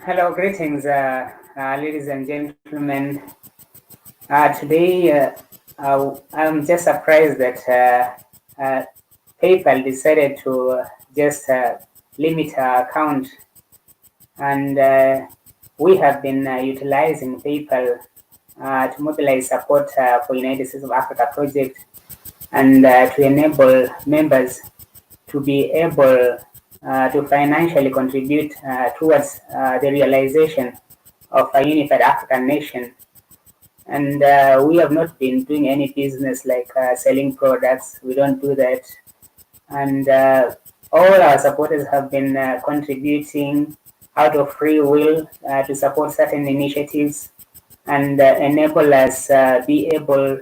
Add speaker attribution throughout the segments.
Speaker 1: Hello, greetings, ladies and gentlemen. Today, I'm just surprised that PayPal decided to just limit our account, and we have been utilizing PayPal to mobilize support for United States of Africa project and to enable members to be able to financially contribute towards the realization of a unified African nation. And we have not been doing any business like selling products. We don't do that. And all our supporters have been contributing out of free will to support certain initiatives and enable us be able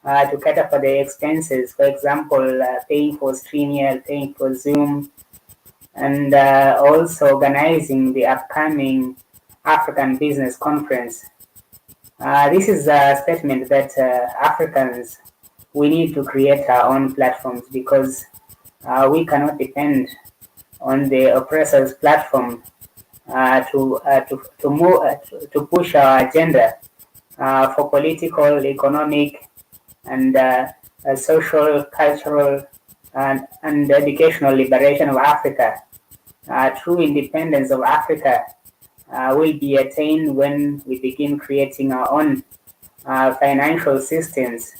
Speaker 1: to cater for the expenses. For example, paying for StreamYard, paying for Zoom, and also organizing the upcoming African Business Conference. This is a statement that Africans, we need to create our own platforms because we cannot depend on the oppressor's platform to push our agenda for political, economic, and social, cultural, and educational liberation of Africa. True independence of Africa will be attained when we begin creating our own financial systems,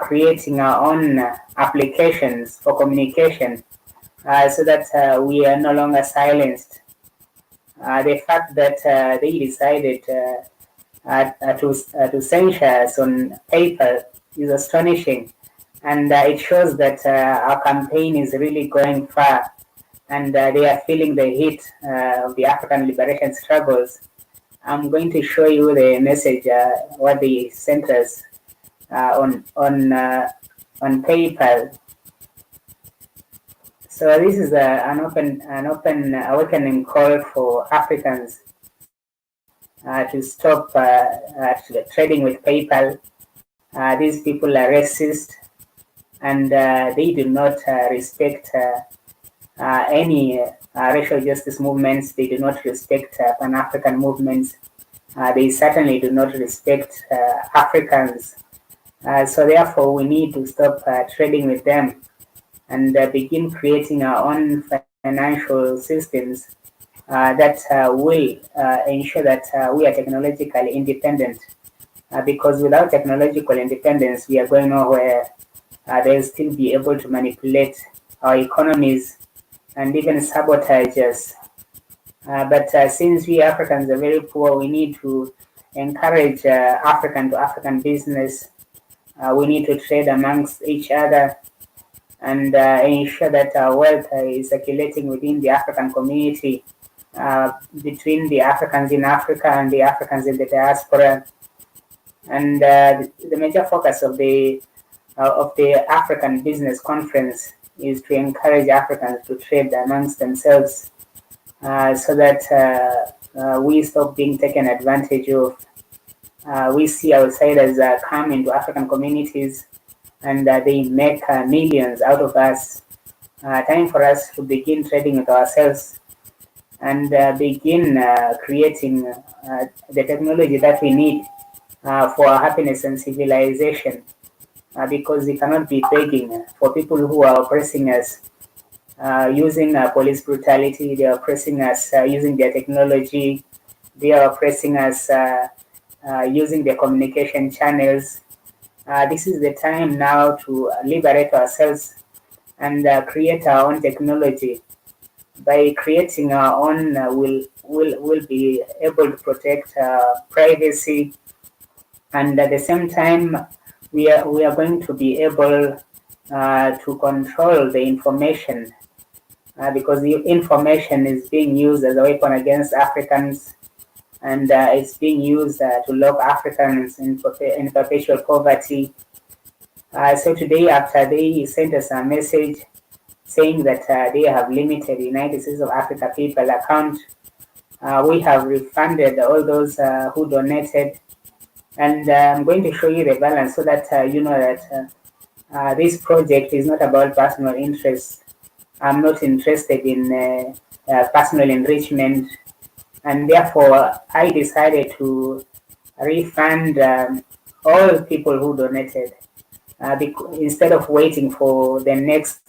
Speaker 1: creating our own applications for communication, so that we are no longer silenced. The fact that they decided to censure us on paper is astonishing, and it shows that our campaign is really going far, and they are feeling the heat of the African liberation struggles. I'm going to show you the message what they sent us on PayPal. So this is an open awakening call for Africans to stop trading with PayPal. These people are racist, and they do not respect any racial justice movements. They do not respect Pan-African movements. They certainly do not respect Africans. So therefore, we need to stop trading with them and begin creating our own financial systems that will ensure that we are technologically independent. Because without technological independence, we are going nowhere. They'll still be able to manipulate our economies and even sabotage us. But since we Africans are very poor, we need to encourage African to African business. We need to trade amongst each other and ensure that our wealth is circulating within the African community, between the Africans in Africa and the Africans in the diaspora. And the major focus of the African Business Conference is to encourage Africans to trade amongst themselves so that we stop being taken advantage of. We see outsiders come into African communities and they make millions out of us. Time for us to begin trading with ourselves and begin creating the technology that we need for our happiness and civilization. Because we cannot be begging for people who are oppressing us using police brutality. They are oppressing us using their technology. They are oppressing us using their communication channels. This is the time now to liberate ourselves and create our own technology. By creating our own, we'll be able to protect privacy, and at the same time, we are going to be able to control the information because the information is being used as a weapon against Africans, and it's being used to lock Africans in perpetual poverty. So today, after they sent us a message saying that they have limited United States of Africa PayPal account, we have refunded all those who donated. And I'm going to show you the balance so that you know that this project is not about personal interest. I'm not interested in personal enrichment. and therefore I decided to refund all people who donated instead of waiting for the next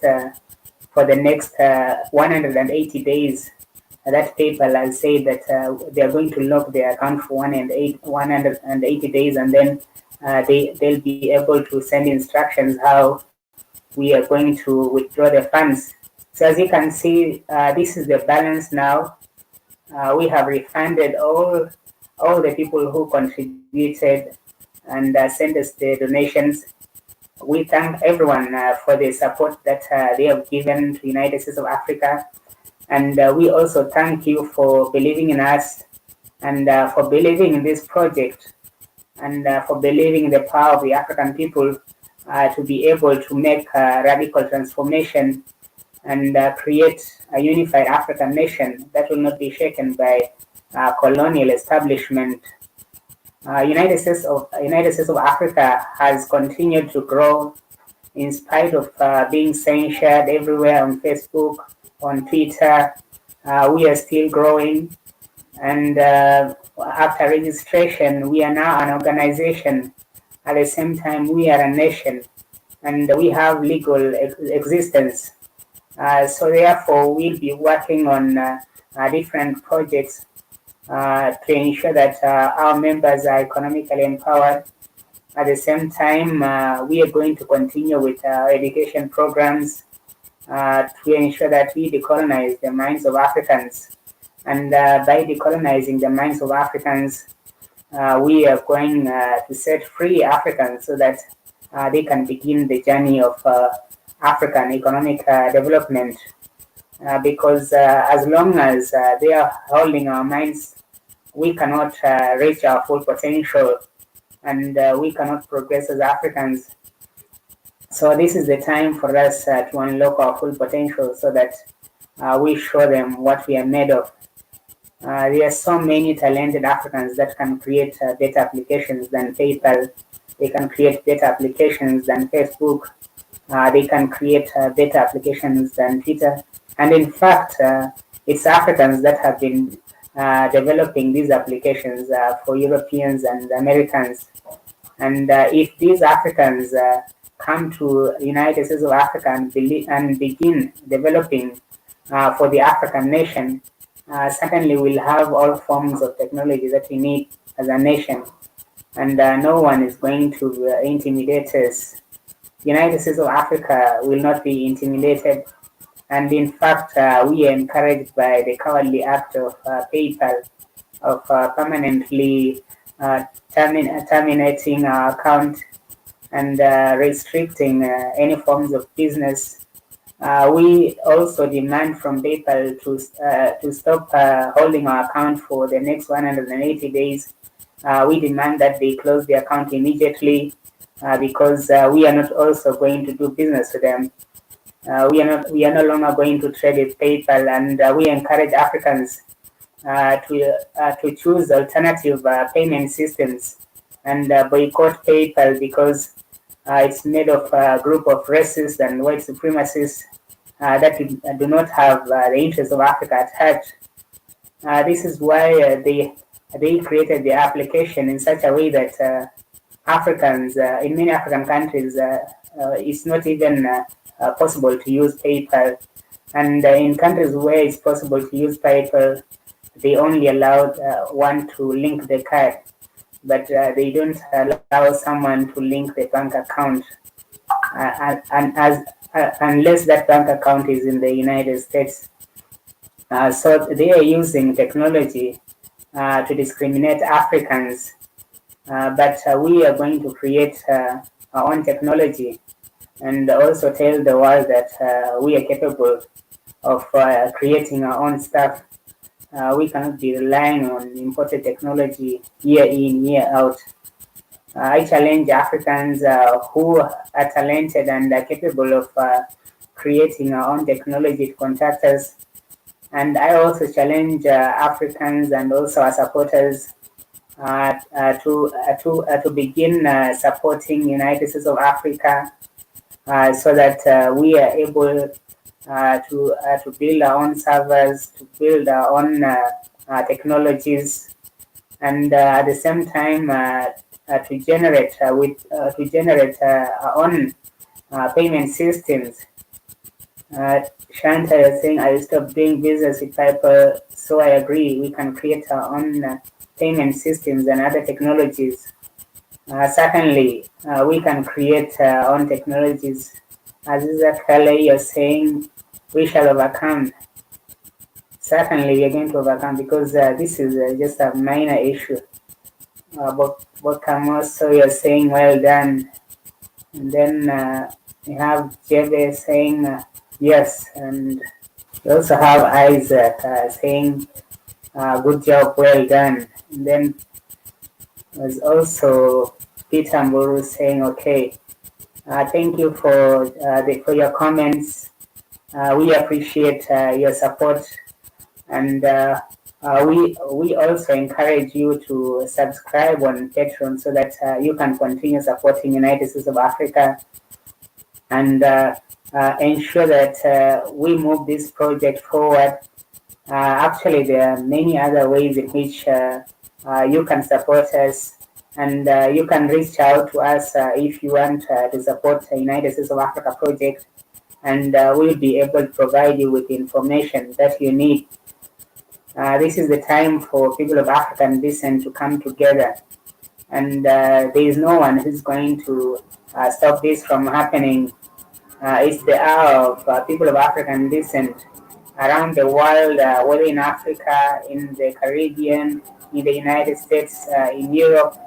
Speaker 1: 180 days. That PayPal has said that they are going to lock their account for 180 days, and then they'll be able to send instructions how we are going to withdraw the funds. So as you can see, this is the balance now. We have refunded all the people who contributed and sent us the donations. We thank everyone for the support that they have given to United States of Africa, and we also thank you for believing in us and for believing in this project and for believing in the power of the African people to be able to make radical transformation and create a unified African nation that will not be shaken by colonial establishment. United States of Africa has continued to grow in spite of being censured everywhere on Facebook, on Twitter. We are still growing, and after registration, we are now an organization. At the same time, we are a nation, and we have legal existence. So therefore, we'll be working on different projects to ensure that our members are economically empowered. At the same time, we are going to continue with our education programs to ensure that we decolonize the minds of Africans. And by decolonizing the minds of Africans, we are going to set free Africans so that they can begin the journey of African economic development. Because as long as they are holding our minds, we cannot reach our full potential, and we cannot progress as Africans. So this is the time for us to unlock our full potential so that we show them what we are made of. There are so many talented Africans that can create better applications than PayPal. They can create better applications than Facebook. They can create better applications than Twitter. And in fact, it's Africans that have been developing these applications for Europeans and Americans. And if these Africans come to United States of Africa and begin developing for the African nation, certainly we'll have all forms of technology that we need as a nation. And no one is going to intimidate us. United States of Africa will not be intimidated. And in fact, we are encouraged by the cowardly act of PayPal of permanently terminating our account and restricting any forms of business. We also demand from PayPal to stop holding our account for the next 180 days. We demand that they close the account immediately because we are not also going to do business with them. We are no longer going to trade with PayPal, and we encourage Africans to choose alternative payment systems and boycott PayPal because it's made of a group of racists and white supremacists that do not have the interests of Africa at heart. This is why they created the application in such a way that Africans in many African countries it's not even possible to use PayPal, and in countries where it's possible to use PayPal, they only allow one to link the card, but they don't allow someone to link the bank account, unless that bank account is in the United States. So they are using technology to discriminate Africans, but we are going to create our own technology and also tell the world that we are capable of creating our own stuff. We cannot be relying on imported technology year in, year out. I challenge Africans who are talented and are capable of creating our own technology to contact us. And I also challenge Africans and also our supporters to begin supporting United States of Africa so that we are able to build our own servers, to build our own technologies, and at the same time to generate our own payment systems. Shanta is saying, I stopped doing business with PayPal, so I agree. We can create our own payment systems and other technologies. Certainly, we can create our own technologies. As Kelly, you're saying, we shall overcome. Certainly, we are going to overcome, because this is just a minor issue. But so you're saying, well done. And then we have Jebe saying, yes. And we also have Isaac saying, good job, well done. And then there's also Peter Mburu saying, okay. Thank you for your comments. We appreciate your support, and we also encourage you to subscribe on Patreon so that you can continue supporting United States of Africa and ensure that we move this project forward. Actually, there are many other ways in which you can support us. And you can reach out to us if you want to support the United States of Africa project, and we'll be able to provide you with the information that you need. This is the time for people of African descent to come together, and there is no one who's going to stop this from happening. It's the hour of people of African descent around the world, whether in Africa, in the Caribbean, in the United States, in Europe.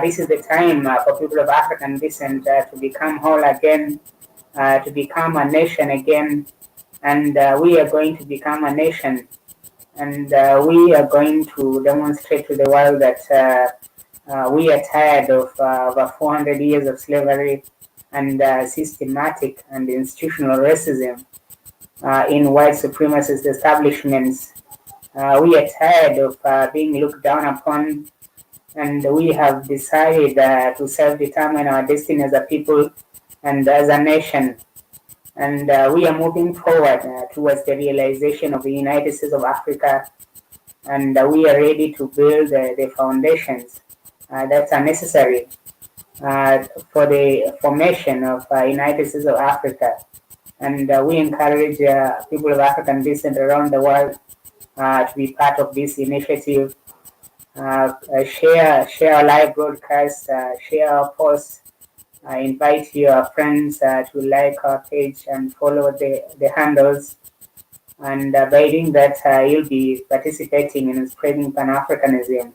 Speaker 1: This is the time for people of African descent to become whole again, to become a nation again, and we are going to become a nation, and we are going to demonstrate to the world that we are tired of over 400 years of slavery and systematic and institutional racism in white supremacist establishments. We are tired of being looked down upon, and we have decided to self-determine our destiny as a people and as a nation. And we are moving forward towards the realization of the United States of Africa, and we are ready to build the foundations that are necessary for the formation of United States of Africa. And we encourage people of African descent around the world to be part of this initiative. Share our live broadcast, share our posts, invite your friends to like our page and follow the handles. And by doing that, you'll be participating in spreading Pan-Africanism.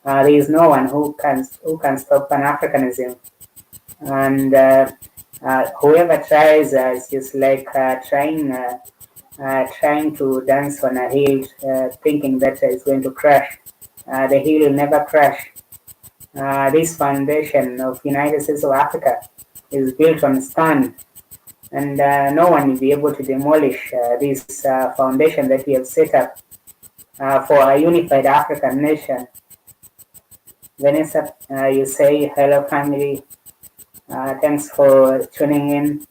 Speaker 1: There is no one who can stop Pan-Africanism. And whoever tries is just like trying to dance on a hill, thinking that it's going to crash. The hill will never crash. This foundation of United States of Africa is built on stone, and no one will be able to demolish this foundation that we have set up for a unified African nation. Vanessa, you say hello, family. Thanks for tuning in.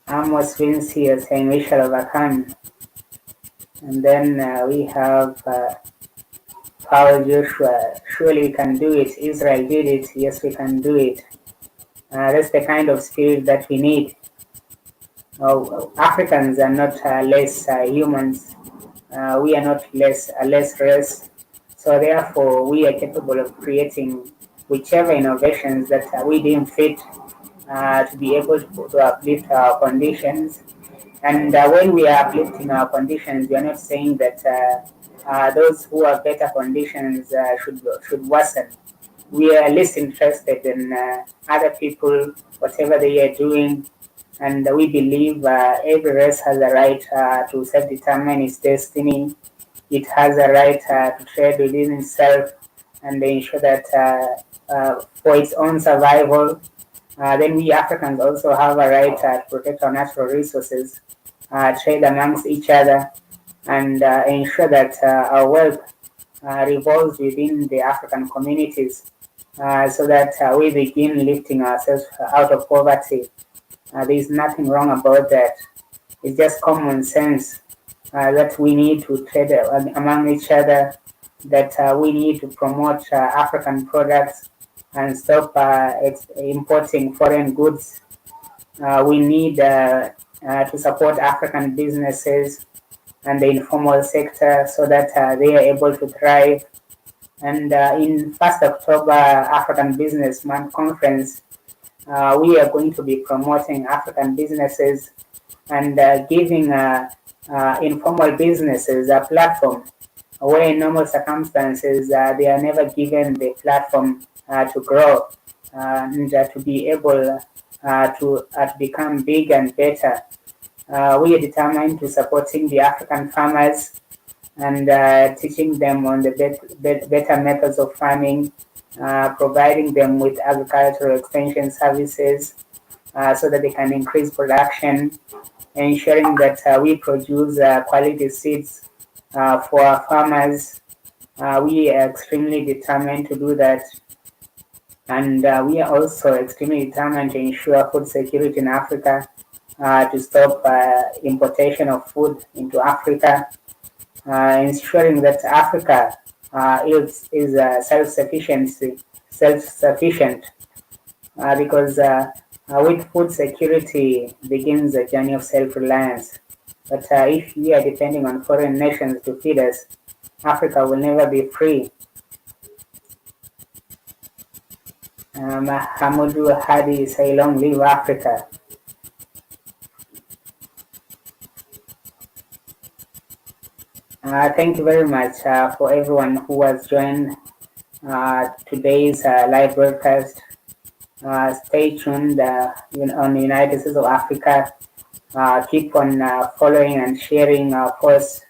Speaker 1: Amos Vince here saying we shall overcome. And then we have Paul Joshua, surely we can do it. Israel did it. Yes, we can do it. That's the kind of spirit that we need. Africans are not less humans. We are not less race. So therefore, we are capable of creating whichever innovations that we deem fit to be able to uplift our conditions. And when we are uplifting our conditions, we are not saying that those who have better conditions should worsen. We are less interested in other people, whatever they are doing, and we believe every race has a right to self-determine its destiny. It has a right to trade within itself and ensure that for its own survival. Then we Africans also have a right to protect our natural resources, trade amongst each other, and ensure that our wealth revolves within the African communities so that we begin lifting ourselves out of poverty. There is nothing wrong about that. It's just common sense. that we need to trade among each other, that we need to promote African products and stop importing foreign goods. We need to support African businesses and the informal sector so that they are able to thrive. And in 1st October African Businessman Conference, we are going to be promoting African businesses and giving informal businesses a platform where in normal circumstances they are never given the platform to grow and to be able to become big and better. We are determined to supporting the African farmers and teaching them on the better methods of farming, providing them with agricultural extension services so that they can increase production, ensuring that we produce quality seeds for our farmers. We are extremely determined to do that. And we are also extremely determined to ensure food security in Africa, to stop importation of food into Africa, ensuring that Africa is self-sufficient, because with food security begins a journey of self-reliance. But if we are depending on foreign nations to feed us, Africa will never be free. Hamudu Hadi say, long live Africa. Thank you very much for everyone who has joined today's live broadcast. Stay tuned on the United States of Africa. Keep on following and sharing our posts,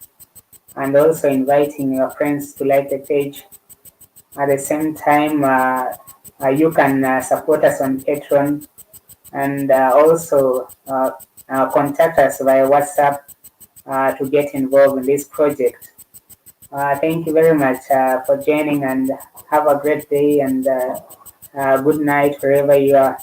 Speaker 1: and also inviting your friends to like the page. At the same time, you can support us on Patreon, and also contact us via WhatsApp to get involved in this project. Thank you very much for joining, and have a great day, and good night wherever you are.